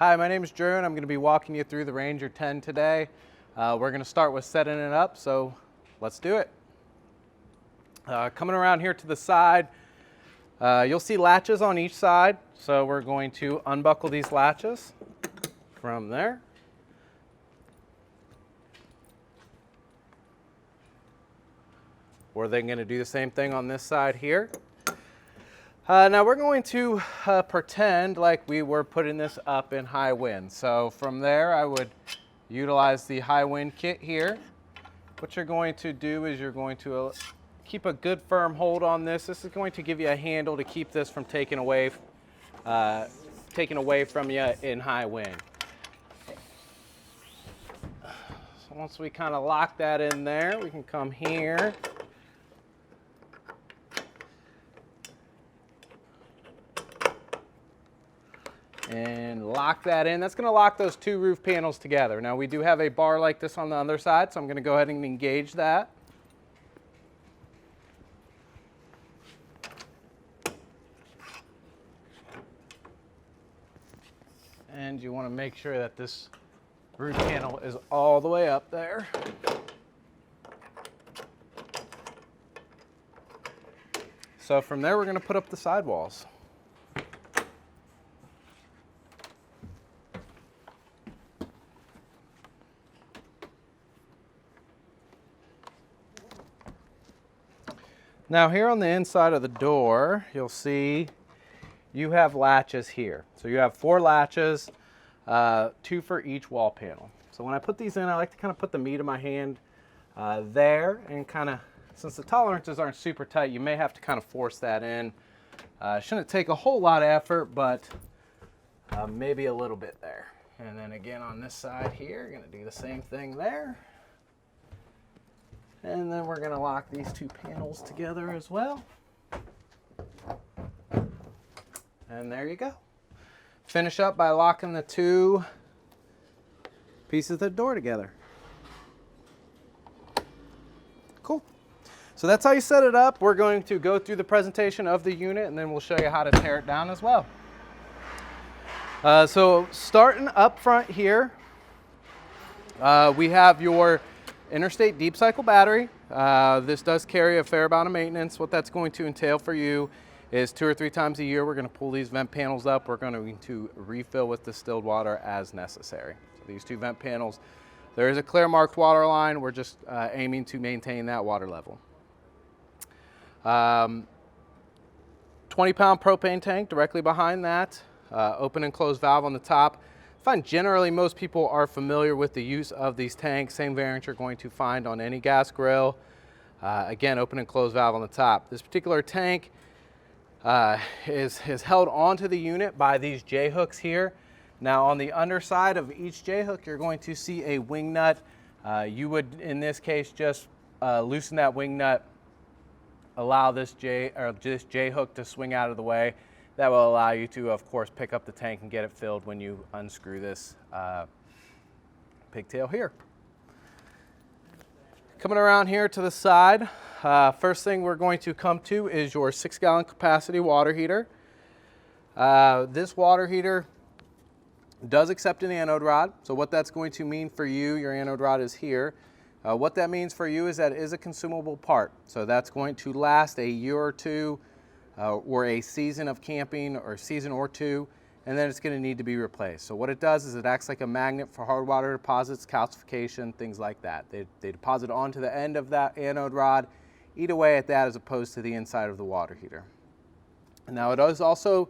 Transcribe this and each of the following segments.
Hi, my name is Drew and I'm going to be walking you through the Ranger 10 today. We're going to start with setting it up, so let's do it. Coming around here to the side, you'll see latches on each side, so we're going to unbuckle these latches from there. We're then going to do the same thing on this side here. Now we're going to pretend like we were putting this up in high wind. So from there I would utilize the high wind kit here. What you're going to do is you're going to keep a good firm hold on this. This is going to give you a handle to keep this from taking away from you in high wind. So once we kind of lock that in there, we can come here. And lock that in. That's going to lock those two roof panels together. Now we do have a bar like this on the other side, so I'm going to go ahead and engage that. And you want to make sure that this roof panel is all the way up there. So from there we're going to put up the sidewalls. Now here on the inside of the door, you'll see you have latches here. So you have 4 latches, 2 for each wall panel. So when I put these in, I like to kind of put the meat of my hand there and kind of, since the tolerances aren't super tight, you may have to kind of force that in. Shouldn't take a whole lot of effort, but maybe a little bit there. And then again on this side here, you're gonna do the same thing there. And then we're going to lock these 2 panels together as well. And there you go. Finish up by locking the 2 pieces of the door together. Cool. So that's how you set it up. We're going to go through the presentation of the unit and then we'll show you how to tear it down as well. So starting up front here, we have your interstate deep cycle battery. This does carry a fair amount of maintenance. What that's going to entail for you is 2 or 3 times a year we're going to pull these vent panels up. We're going to refill with distilled water as necessary. So these 2 vent panels, there is a clear marked water line. We're just aiming to maintain that water level. 20-pound propane tank directly behind that. Open and close valve on the top. I find generally most people are familiar with the use of these tanks. Same variant you're going to find on any gas grill. Again, open and close valve on the top. This particular tank is held onto the unit by these J-hooks here. Now on the underside of each J-hook, you're going to see a wing nut. You would, in this case, just loosen that wing nut, allow this J-hook to swing out of the way. That will allow you to, of course, pick up the tank and get it filled when you unscrew this pigtail here. Coming around here to the side, first thing we're going to come to is your 6-gallon capacity water heater. This water heater does accept an anode rod. So what that's going to mean for you, your anode rod is here. What that means for you is that it is a consumable part. So that's going to last a year or 2. Or a season of camping or season or 2, and then it's going to need to be replaced. So what it does is it acts like a magnet for hard water deposits, calcification, things like that. They deposit onto the end of that anode rod, eat away at that as opposed to the inside of the water heater. Now it does also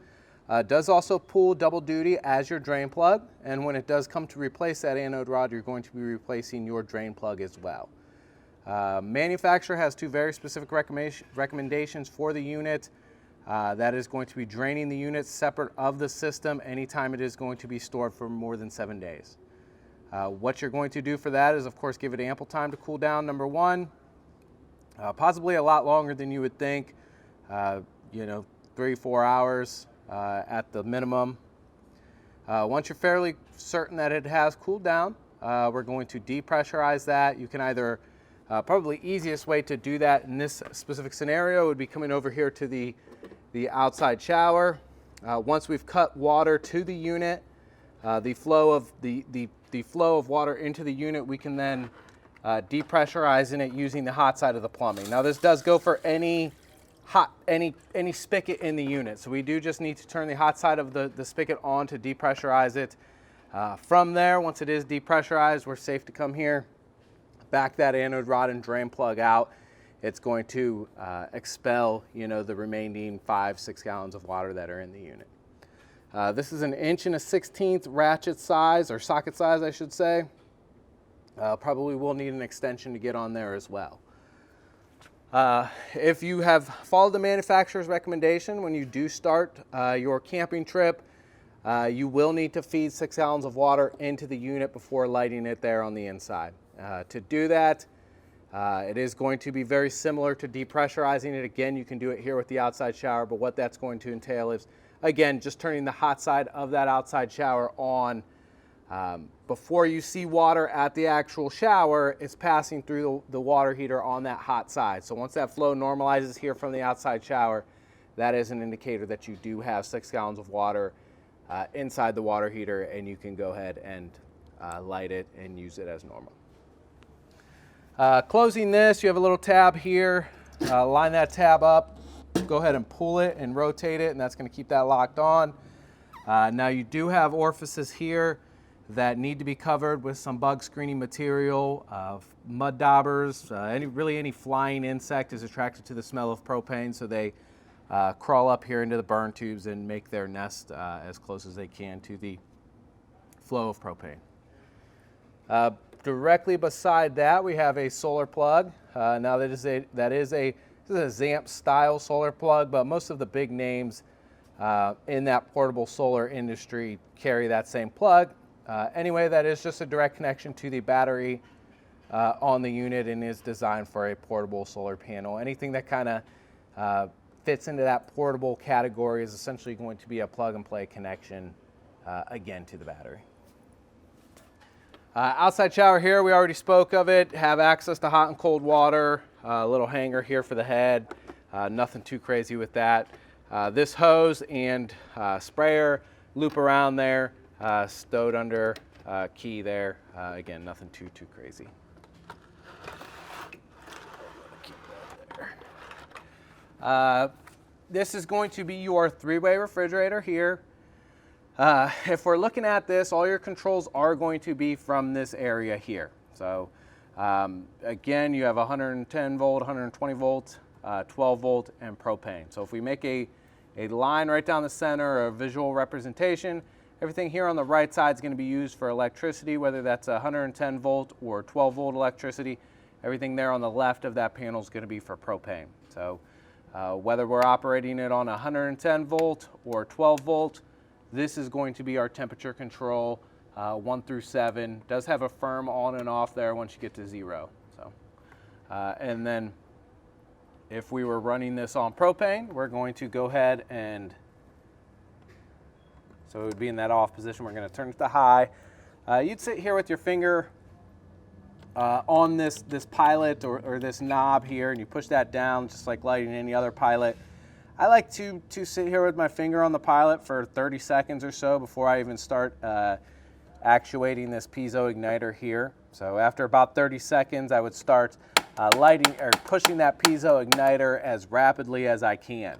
pull double duty as your drain plug, and when it does come to replace that anode rod, you're going to be replacing your drain plug as well. Manufacturer has 2 very specific recommendations for the unit. That is going to be draining the unit separate of the system anytime it is going to be stored for more than 7 days. What you're going to do for that is, of course, give it ample time to cool down, number 1. Possibly a lot longer than you would think, 3-4 hours at the minimum. Once you're fairly certain that it has cooled down, we're going to depressurize that. You can either, probably easiest way to do that in this specific scenario would be coming over here to the outside shower. Once we've cut water to the unit, the flow of water into the unit, we can then depressurize in it using the hot side of the plumbing. Now this does go for any spigot in the unit, so we do just need to turn the hot side of the spigot on to depressurize it. From there, once it is depressurized, we're safe to come here, back that anode rod and drain plug out. It's going to expel, the remaining 5-6 gallons of water that are in the unit. This is an 1 1/16 ratchet size, or socket size, I should say. Probably will need an extension to get on there as well. If you have followed the manufacturer's recommendation, when you do start your camping trip, you will need to feed 6 gallons of water into the unit before lighting it there on the inside. To do that, it is going to be very similar to depressurizing it. Again, you can do it here with the outside shower, but what that's going to entail is, again, just turning the hot side of that outside shower on. Before you see water at the actual shower, it's passing through the water heater on that hot side. So once that flow normalizes here from the outside shower, that is an indicator that you do have 6 gallons of water inside the water heater, and you can go ahead and light it and use it as normal. Closing this, you have a little tab here. Line that tab up, go ahead and pull it and rotate it, and that's going to keep that locked on. Now you do have orifices here that need to be covered with some bug screening material. Mud daubers, really any flying insect is attracted to the smell of propane, so they crawl up here into the burn tubes and make their nest as close as they can to the flow of propane. Directly beside that, we have a solar plug. Now that is a ZAMP style solar plug, but most of the big names in that portable solar industry carry that same plug. Anyway, that is just a direct connection to the battery on the unit and is designed for a portable solar panel. Anything that kind of fits into that portable category is essentially going to be a plug and play connection again to the battery. Outside shower here, we already spoke of it. Have access to hot and cold water, a little hanger here for the head. Nothing too crazy with that. This hose and sprayer loop around there, stowed under key there. Again, nothing too crazy. This is going to be your 3-way refrigerator here. If we're looking at this, all your controls are going to be from this area here. So again, you have 110 volt, 120 volt, 12 volt, and propane. So if we make a line right down the center, a visual representation, everything here on the right side is going to be used for electricity, whether that's 110 volt or 12 volt electricity. Everything there on the left of that panel is going to be for propane. So whether we're operating it on 110 volt or 12 volt, this is going to be our temperature control, 1 through 7. Does have a firm on and off there once you get to 0. So, and then if we were running this on propane, we're going to go ahead and, so it would be in that off position. We're going to turn it to high. You'd sit here with your finger on this pilot or this knob here, and you push that down just like lighting any other pilot. I like to sit here with my finger on the pilot for 30 seconds or so before I even start actuating this piezo igniter here. So after about 30 seconds, I would start lighting or pushing that piezo igniter as rapidly as I can.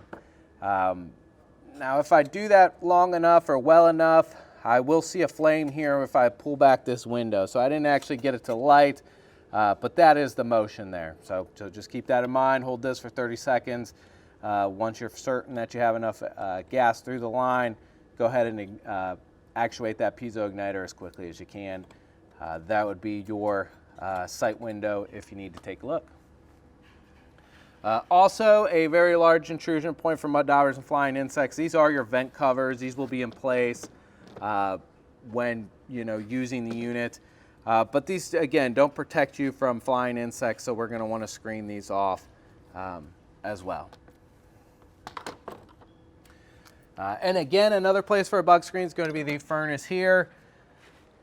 Now, if I do that long enough or well enough, I will see a flame here if I pull back this window. So I didn't actually get it to light, but that is the motion there. So just keep that in mind. Hold this for 30 seconds. Once you're certain that you have enough gas through the line, go ahead and actuate that piezo igniter as quickly as you can. That would be your sight window if you need to take a look. Also, a very large intrusion point for mud daubers and flying insects. These are your vent covers. These will be in place when using the unit. But these, again, don't protect you from flying insects, so we're going to want to screen these off as well. And again, another place for a bug screen is going to be the furnace here.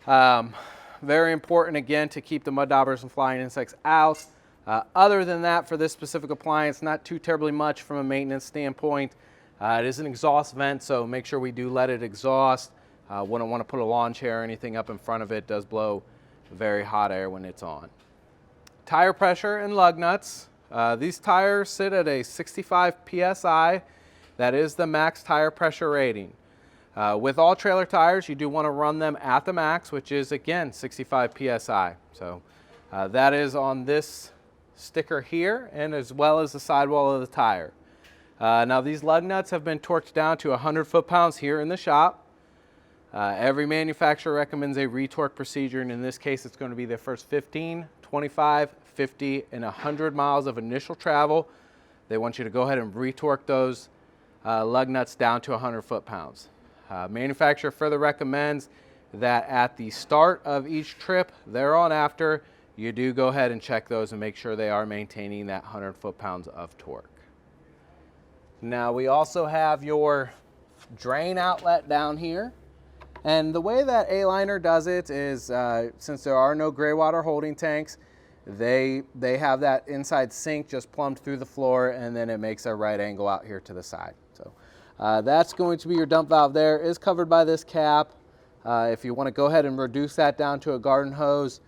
Very important, again, to keep the mud daubers and flying insects out. Other than that, for this specific appliance, not too terribly much from a maintenance standpoint. It is an exhaust vent, so make sure we do let it exhaust. Wouldn't want to put a lawn chair or anything up in front of it. It does blow very hot air when it's on. Tire pressure and lug nuts. These tires sit at a 65 PSI. That is the max tire pressure rating. With all trailer tires, you do want to run them at the max, which is again 65 PSI. So that is on this sticker here, and as well as the sidewall of the tire. Now these lug nuts have been torqued down to 100 foot-pounds here in the shop. Every manufacturer recommends a retorque procedure, and in this case it's going to be the first 15, 25, 50, and 100 miles of initial travel. They want you to go ahead and retorque those lug nuts down to 100 foot-pounds. Manufacturer further recommends that at the start of each trip, thereon after, you do go ahead and check those and make sure they are maintaining that 100 foot-pounds of torque. Now we also have your drain outlet down here. And the way that Aliner does it is, since there are no gray water holding tanks, they have that inside sink just plumbed through the floor, and then it makes a right angle out here to the side. So that's going to be your dump valve there. It is covered by this cap. If you want to go ahead and reduce that down to a garden hose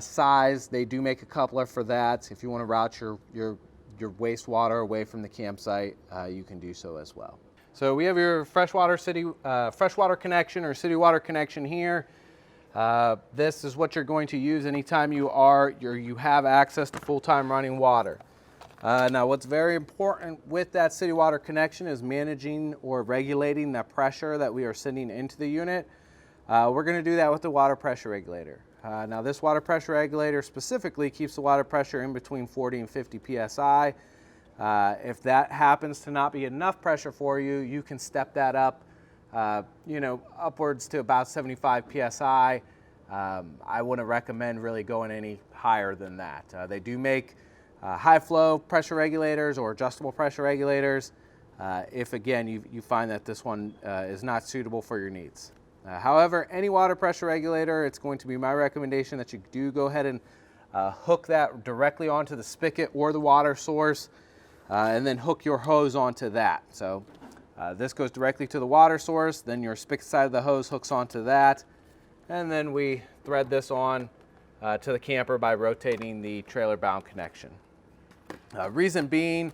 size, they do make a coupler for that. If you want to route your wastewater away from the campsite, you can do so as well. So we have your freshwater connection or city water connection here. This is what you're going to use anytime you have access to full-time running water. Now what's very important with that city water connection is managing or regulating the pressure that we are sending into the unit. We're going to do that with the water pressure regulator. Now this water pressure regulator specifically keeps the water pressure in between 40 and 50 PSI. If that happens to not be enough pressure for you, you can step that up, upwards to about 75 PSI. I wouldn't recommend really going any higher than that. They do make high flow pressure regulators or adjustable pressure regulators if, again, you find that this one is not suitable for your needs. However, any water pressure regulator, it's going to be my recommendation that you do go ahead and hook that directly onto the spigot or the water source. And then hook your hose onto that. So this goes directly to the water source, then your spigot side of the hose hooks onto that, and then we thread this on to the camper by rotating the trailer bound connection. Reason being,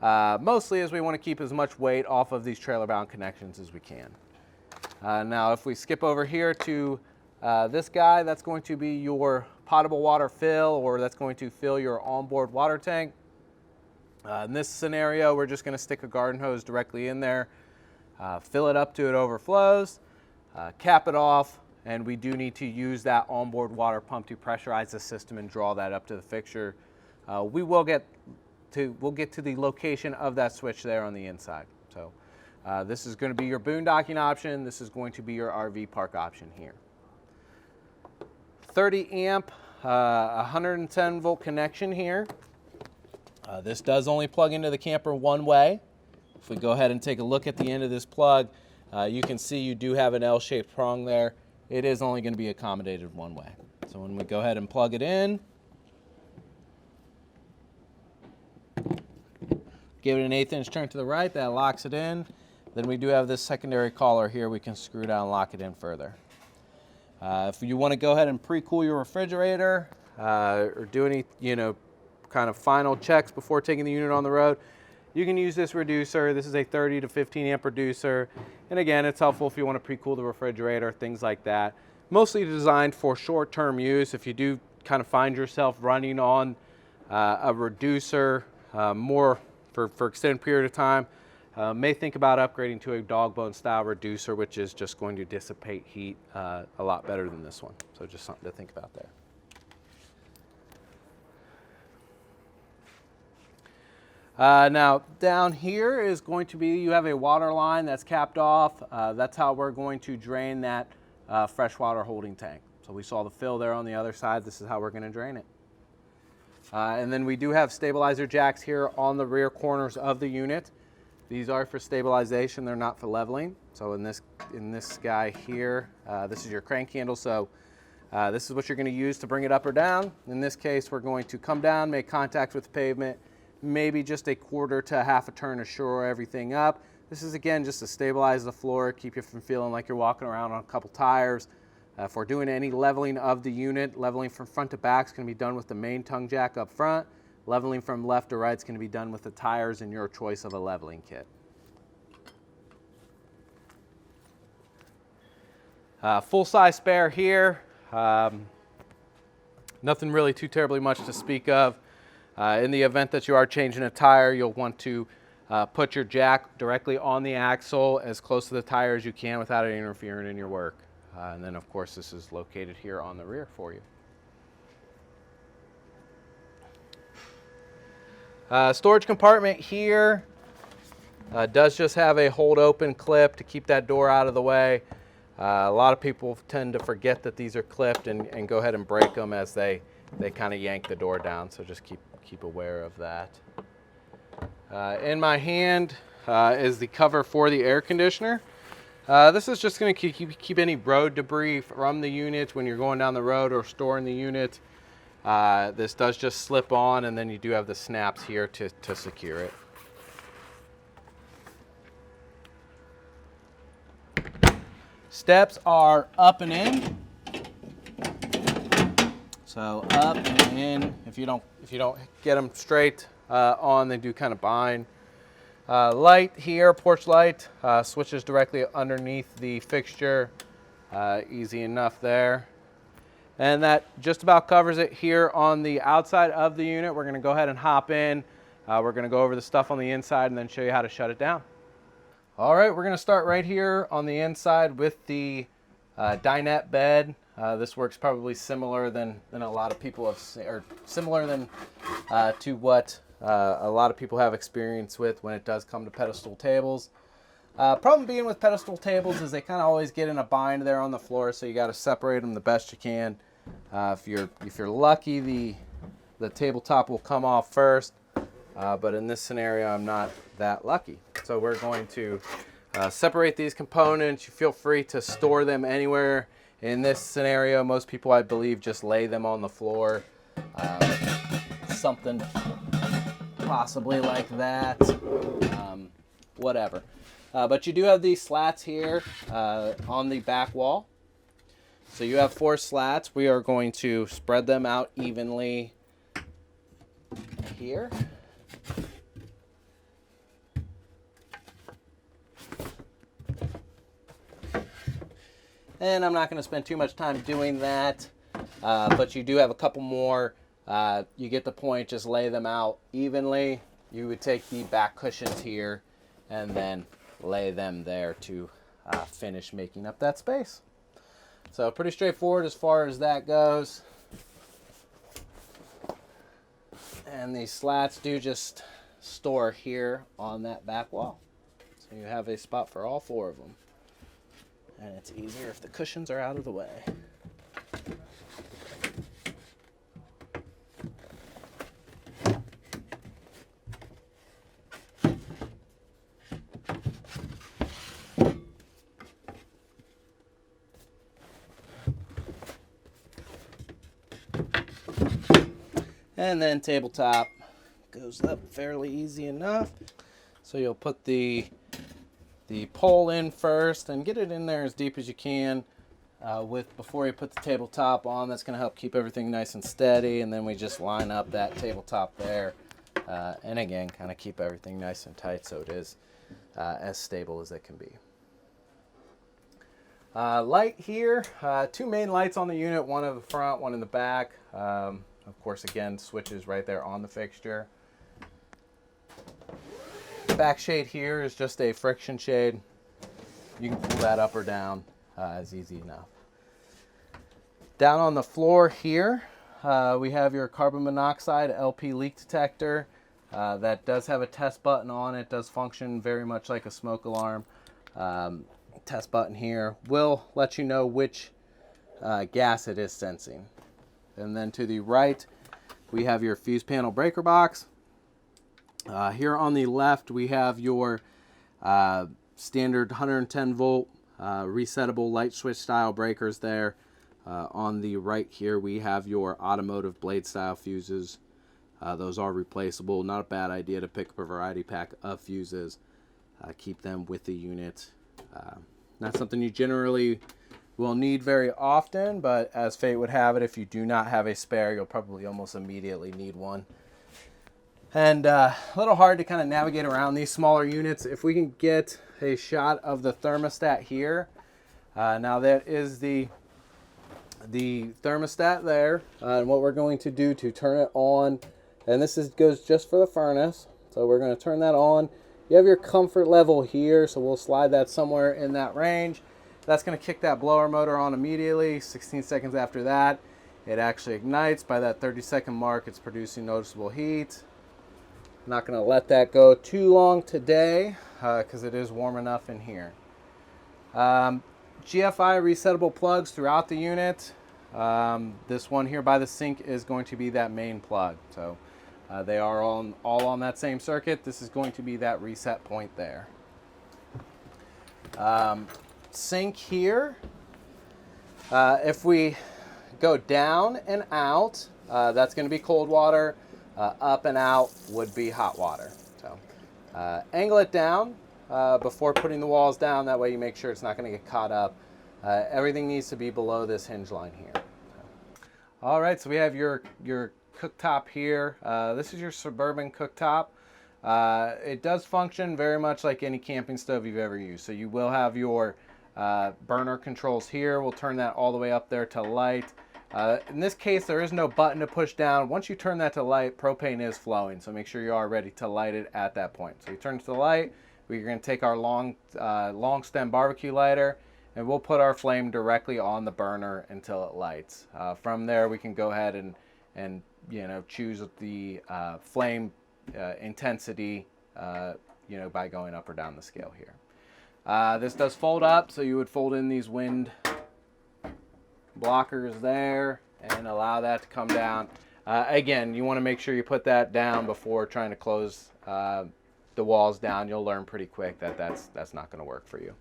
mostly is we want to keep as much weight off of these trailer bound connections as we can. Now if we skip over here to this guy, that's going to be your potable water fill, or that's going to fill your onboard water tank. In this scenario, we're just going to stick a garden hose directly in there, fill it up to it overflows, cap it off, and we do need to use that onboard water pump to pressurize the system and draw that up to the fixture. We'll get to the location of that switch there on the inside. So this is going to be your boondocking option. This is going to be your RV park option here. 30 amp, 110 volt connection here. This does only plug into the camper one way. If we go ahead and take a look at the end of this plug, you can see you do have an L-shaped prong there. It is only going to be accommodated one way. So when we go ahead and plug it in, give it an 1/8 inch turn to the right, that locks it in. Then we do have this secondary collar here. We can screw down and lock it in further. If you want to go ahead and pre-cool your refrigerator or do any, kind of final checks before taking the unit on the road, you can use this reducer. This is a 30 to 15 amp reducer. And again, it's helpful if you want to pre-cool the refrigerator, things like that. Mostly designed for short-term use. If you do kind of find yourself running on a reducer more for extended period of time, may think about upgrading to a dog bone style reducer, which is just going to dissipate heat a lot better than this one. So just something to think about there. Now down here is going to be, you have a water line that's capped off. That's how we're going to drain that freshwater holding tank. So we saw the fill there on the other side. This is how we're going to drain it. And then we do have stabilizer jacks here on the rear corners of the unit. These are for stabilization, they're not for leveling. So in this guy here, this is your crank handle. So this is what you're going to use to bring it up or down. In this case, we're going to come down, make contact with the pavement, maybe just a 1/4 to 1/2 turn to shore everything up. This is again just to stabilize the floor, keep you from feeling like you're walking around on a couple tires. If we're doing any leveling of the unit, leveling from front to back is going to be done with the main tongue jack up front. Leveling from left to right is going to be done with the tires and your choice of a leveling kit. Full-size spare here. Nothing really too terribly much to speak of. In the event that you are changing a tire, you'll want to put your jack directly on the axle as close to the tire as you can without it interfering in your work. And then of course this is located here on the rear for you. Storage compartment here does just have a hold open clip to keep that door out of the way. A lot of people tend to forget that these are clipped and go ahead and break them as they kind of yank the door down, so just keep aware of that. In my hand is the cover for the air conditioner. This is just going to keep any road debris from the unit when you're going down the road or storing the unit. This does just slip on, and then you do have the snaps here to secure it. Steps are up and in. So up and in. If you don't get them straight on, they do kind of bind. Light here, porch light, switches directly underneath the fixture. Easy enough there. And that just about covers it here on the outside of the unit. We're going to go ahead and hop in. We're going to go over the stuff on the inside and then show you how to shut it down. All right, we're going to start right here on the inside with the dinette bed. This works probably similar than a lot of people have, or similar than to what a lot of people have experience with when it does come to pedestal tables. Problem being with pedestal tables is they kind of always get in a bind there on the floor, so you got to separate them the best you can. If you're lucky, the tabletop will come off first, but in this scenario, I'm not that lucky. So we're going to separate these components. You feel free to store them anywhere. In this scenario, most people, I believe, just lay them on the floor. Something possibly like that, whatever. But you do have these slats here on the back wall. So you have 4 slats. We are going to spread them out evenly here. And I'm not going to spend too much time doing that, but you do have a couple more. You get the point, just lay them out evenly. You would take the back cushions here and then lay them there to finish making up that space. So pretty straightforward as far as that goes. And these slats do just store here on that back wall. So you have a spot for all 4 of them. And it's easier if the cushions are out of the way. And then tabletop goes up fairly easy enough. So you'll put the pole in first and get it in there as deep as you can before you put the tabletop on. That's going to help keep everything nice and steady, and then we just line up that tabletop there and again kind of keep everything nice and tight so it is as stable as it can be. Light here, 2 main lights on the unit, one in the front, one in the back. Of course, again, switches right there on the fixture. Back shade here is just a friction shade. You can pull that up or down, it's easy enough. Down on the floor here, we have your carbon monoxide LP leak detector. That does have a test button on it, does function very much like a smoke alarm. Test button here will let you know which gas it is sensing. And then to the right, we have your fuse panel breaker box. Here on the left, we have your standard 110 volt resettable light switch style breakers there. On the right here, we have your automotive blade style fuses. Those are replaceable. Not a bad idea to pick up a variety pack of fuses. keep them with the unit. Not something you generally will need very often, but as fate would have it, if you do not have a spare, you'll probably almost immediately need one. And a little hard to kind of navigate around these smaller units. If we can get a shot of the thermostat here. Now that is the thermostat there. And what we're going to do to turn it on, and this goes just for the furnace. So we're going to turn that on. You have your comfort level here, so we'll slide that somewhere in that range. That's going to kick that blower motor on immediately. 16 seconds after that, it actually ignites. By that 30-second mark, it's producing noticeable heat. Not going to let that go too long today because it is warm enough in here. GFI resettable plugs throughout the unit. This one here by the sink is going to be that main plug. So they are all on that same circuit. This is going to be that reset point there. Sink here. If we go down and out, that's going to be cold water. Up and out would be hot water. So angle it down before putting the walls down. That way you make sure it's not going to get caught up. Everything needs to be below this hinge line here. All right, so we have your cooktop here. This is your Suburban cooktop. It does function very much like any camping stove you've ever used. So you will have your burner controls here. We'll turn that all the way up there to light. In this case, there is no button to push down. Once you turn that to light, propane is flowing, so make sure you are ready to light it at that point. So you turn it to light. We're going to take our long stem barbecue lighter, and we'll put our flame directly on the burner until it lights. From there, we can go ahead and choose the flame intensity by going up or down the scale here. This does fold up, so you would fold in these wind blockers there and allow that to come down. Again, you want to make sure you put that down before trying to close the walls down. You'll learn pretty quick that that's not going to work for you.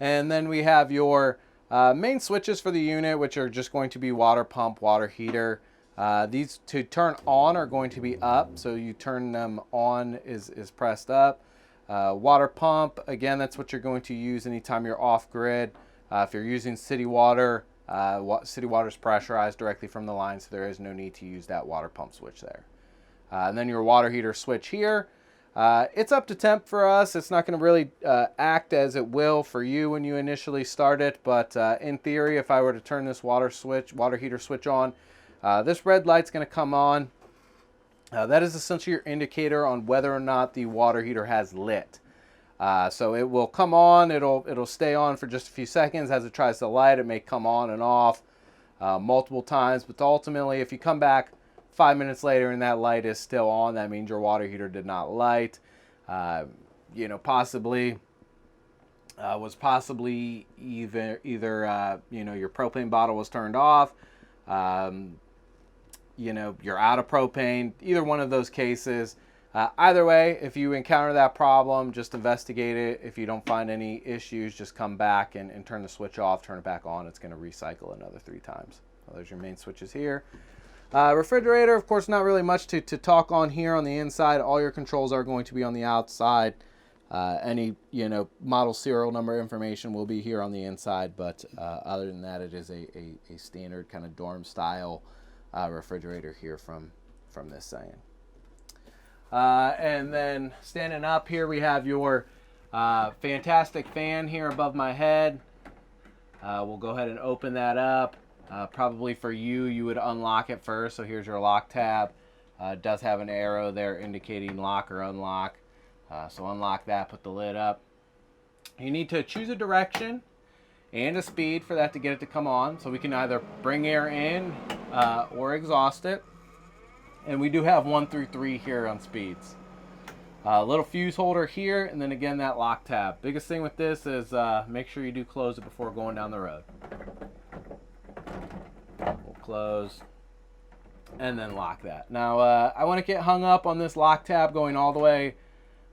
And then we have your main switches for the unit, which are just going to be water pump, water heater. These to turn on are going to be up, so you turn them on is pressed up. Water pump, again, that's what you're going to use anytime you're off grid. If you're using city water, city water is pressurized directly from the line, so there is no need to use that water pump switch there. And then your water heater switch here. It's up to temp for us. It's not going to really act as it will for you when you initially start it, but in theory, if I were to turn this water heater switch on, this red light's going to come on. That is essentially your indicator on whether or not the water heater has lit. So it will come on, it'll stay on for just a few seconds. As it tries to light, it may come on and off multiple times, but ultimately if you come back 5 minutes later and that light is still on, that means your water heater did not light. Possibly either your propane bottle was turned off, you're out of propane, either one of those cases. Either way, if you encounter that problem, just investigate it. If you don't find any issues, just come back and turn the switch off, turn it back on. It's going to recycle another 3 times. So there's your main switches here. Refrigerator, of course, not really much to talk on here on the inside. All your controls are going to be on the outside. Any model serial number information will be here on the inside, but other than that, it is a standard kind of dorm style refrigerator here from this saying. And then standing up here, we have your fantastic fan here above my head. We'll go ahead and open that up. Probably for you would unlock it first. So here's your lock tab. It does have an arrow there indicating lock or unlock. So unlock that, put the lid up. You need to choose a direction and a speed for that to get it to come on. So we can either bring air in or exhaust it. And we do have 1 through 3 here on speeds. A little fuse holder here, and then again that lock tab. Biggest thing with this is make sure you do close it before going down the road. We'll close and then lock that. Now I want to get hung up on this lock tab going all the way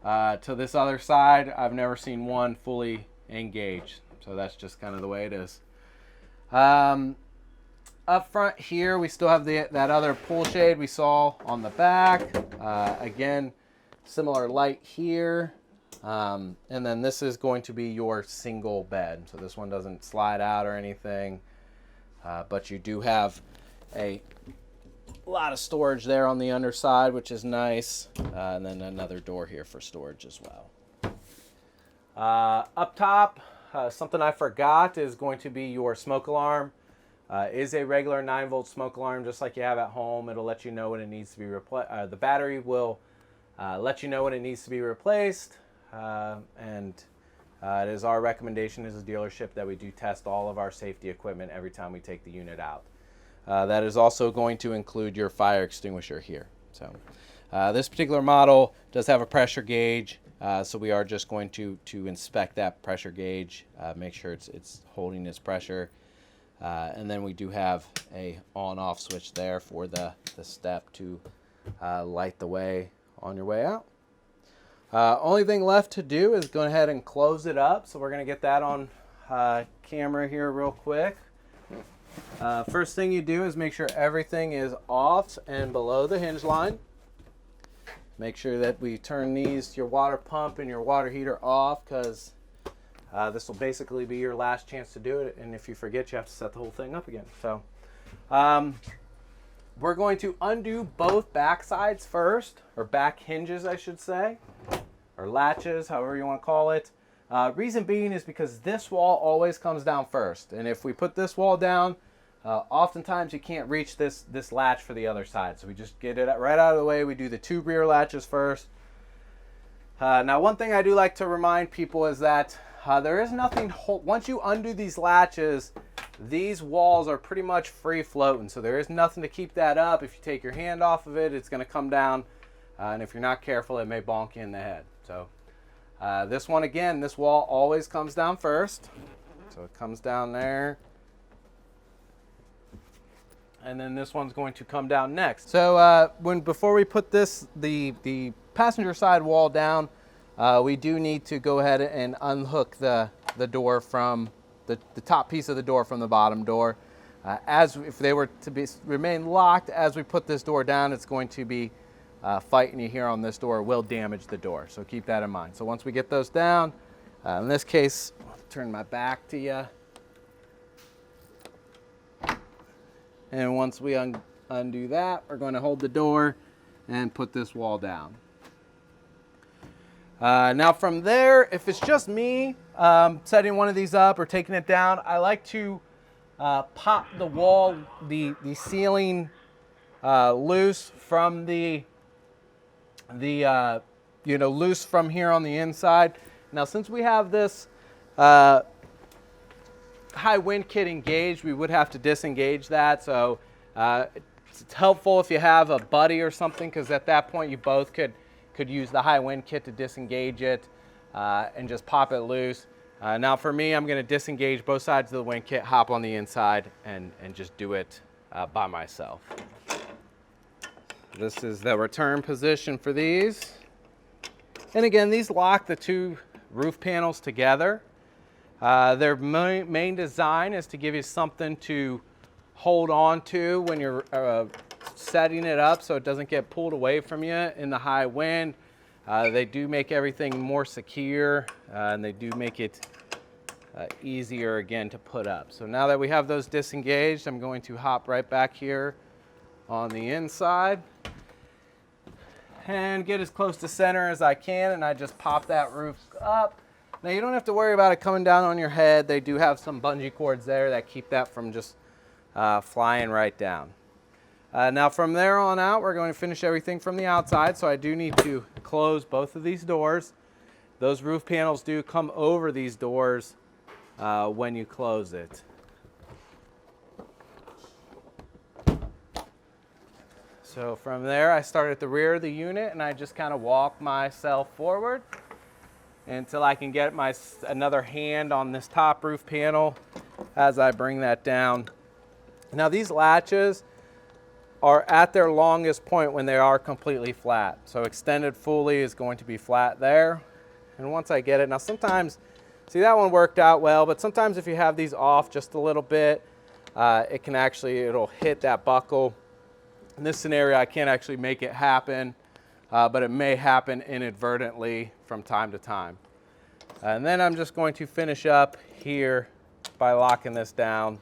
to this other side. I've never seen one fully engaged, so that's just kind of the way it is. Up front here, we still have that other pull shade we saw on the back. Again, similar light here. And then this is going to be your single bed. So this one doesn't slide out or anything, but you do have a lot of storage there on the underside, which is nice. And then another door here for storage as well. Up top, something I forgot is going to be your smoke alarm. Is a regular 9-volt smoke alarm, just like you have at home. It'll let you know when it needs to be replaced. The battery will let you know when it needs to be replaced. And it is our recommendation as a dealership that we do test all of our safety equipment every time we take the unit out. That is also going to include your fire extinguisher here. So this particular model does have a pressure gauge. So we are just going to inspect that pressure gauge, make sure it's holding its pressure. And then we do have a on-off switch there for the step to light the way on your way out. Only thing left to do is go ahead and close it up. So we're going to get that on camera here real quick. First thing you do is make sure everything is off and below the hinge line. Make sure that we turn these, your water pump and your water heater off, because this will basically be your last chance to do it, and if you forget, you have to set the whole thing up again. So we're going to undo both back sides first, or back hinges I should say, or latches, however you want to call it. Reason being is because this wall always comes down first, and if we put this wall down, oftentimes you can't reach this latch for the other side, so we just get it right out of the way. We do the 2 rear latches first. Now one thing I do like to remind people is that there is nothing, once you undo these latches, these walls are pretty much free floating. So there is nothing to keep that up. If you take your hand off of it, it's going to come down. And if you're not careful, it may bonk you in the head. So this one, again, this wall always comes down first. So it comes down there. And then this one's going to come down next. So before we put the passenger side wall down, we do need to go ahead and unhook the door from the top piece of the door from the bottom door. If they were to remain locked as we put this door down, it's going to be fighting you here on this door, will damage the door. So keep that in mind. So once we get those down, in this case, I'll turn my back to you. And once we undo that, we're going to hold the door and put this wall down. Now from there, if it's just me setting one of these up or taking it down, I like to pop the wall, the ceiling loose from loose from here on the inside. Now since we have this high wind kit engaged, we would have to disengage that. So it's helpful if you have a buddy or something, because at that point you both could use the high wind kit to disengage it and just pop it loose. Now for me, I'm going to disengage both sides of the wind kit, hop on the inside, and just do it by myself. This is the return position for these. And again, these lock the 2 roof panels together. Their main design is to give you something to hold on to when you're setting it up so it doesn't get pulled away from you in the high wind. They do make everything more secure, and they do make it easier again to put up. So now that we have those disengaged, I'm going to hop right back here on the inside and get as close to center as I can, and I just pop that roof up. Now you don't have to worry about it coming down on your head. They do have some bungee cords there that keep that from just flying right down. Now from there on out, we're going to finish everything from the outside, so I do need to close both of these doors. Those roof panels do come over these doors when you close it. So from there, I start at the rear of the unit, and I just kind of walk myself forward until I can get another hand on this top roof panel as I bring that down. Now these latches are at their longest point when they are completely flat. So extended fully is going to be flat there. And once I get it, now sometimes, see that one worked out well, but sometimes if you have these off just a little bit, it can actually, it'll hit that buckle. In this scenario, I can't actually make it happen, but it may happen inadvertently from time to time. And then I'm just going to finish up here by locking this down.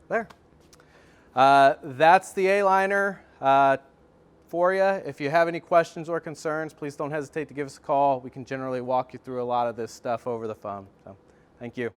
There. That's the Aliner for you. If you have any questions or concerns, please don't hesitate to give us a call. We can generally walk you through a lot of this stuff over the phone. So, thank you.